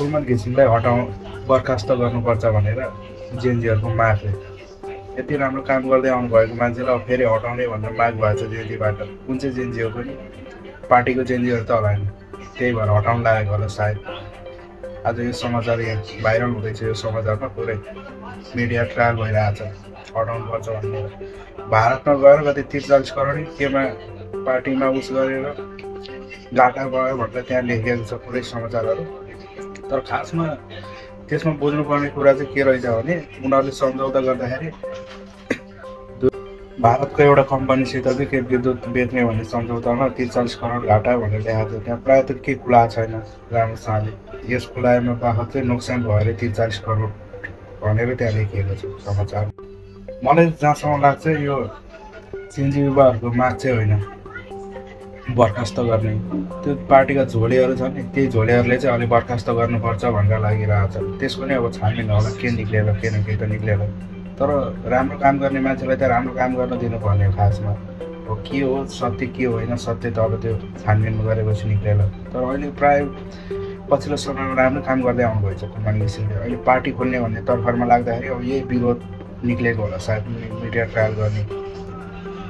कुलमान घिसिङलाई बर्खास्त गर्नुपर्छ भनेर जेएनजीहरूको माग हो। यति राम्रो काम गर्दै आउनुभएको मान्छेलाई अब फेरि हटाउने भनेर माग भएको छ जेएनजीबाट। कुन चाहिँ जेएनजी हो पनि, पार्टीको जेएनजीहरू त होला नि, त्यही भएर हटाउनु लागेको होला सायद। आज यो समाचार यहाँ भाइरल हुँदैछ, यो समाचारमा पुरै मिडिया ट्रायल भइरहेको छ हटाउनुपर्छ भनेर। भारतमा गएर कति 30-40 करोड केमा पार्टीमा उस गरेर घाटा भयो भनेर त्यहाँ लेखिएको छ पुरै समाचारहरू। तर खासमा त्यसमा बुझ्नुपर्ने कुरा चाहिँ के रहेछ भने उनीहरूले सम्झौता गर्दाखेरि भारतको एउटा कम्पनीसित चाहिँ के विद्युत बेच्ने भन्ने सम्झौतामा 30-40 करोड घाटा भनेर देखाएको थियो। त्यहाँ प्रायः त केही खुलाएको छैन राम्रोसँगले। यस खुलाएमा बाखत चाहिँ नोक्सान भयो अरे 30-40 करोड भनेर त्यहाँ लेखिएको छ समाचार। मलाई जहाँसम्म लाग्छ यो जेएनजी युवाहरूको माग चाहिँ होइन बर्खास्त गर्ने, त्यो पार्टीका झोलेहरू छन् नि, त्यही झोलेहरूले चाहिँ अलि बर्खास्त गर्नुपर्छ भनेर लागिरहेको छ। त्यसको नि अब छानबिन होला, के निक्लेर के न के त निक्लेर। तर राम्रो काम गर्ने मान्छेलाई त राम्रो काम गर्न दिनुपर्ने हो खासमा। अब के हो सत्य के होइन सत्य त अब त्यो छानबिन गरेपछि निक्लेर। तर अहिले प्रायः पछिल्लो समयमा राम्रो काम गर्दै आउनुभएछ कुलमान घिसिङले। अहिले पार्टी खोल्ने भन्ने तर्फरमा लाग्दाखेरि अब यही विरोध निक्लेको होला सायद मिडिया ट्रायल गर्ने।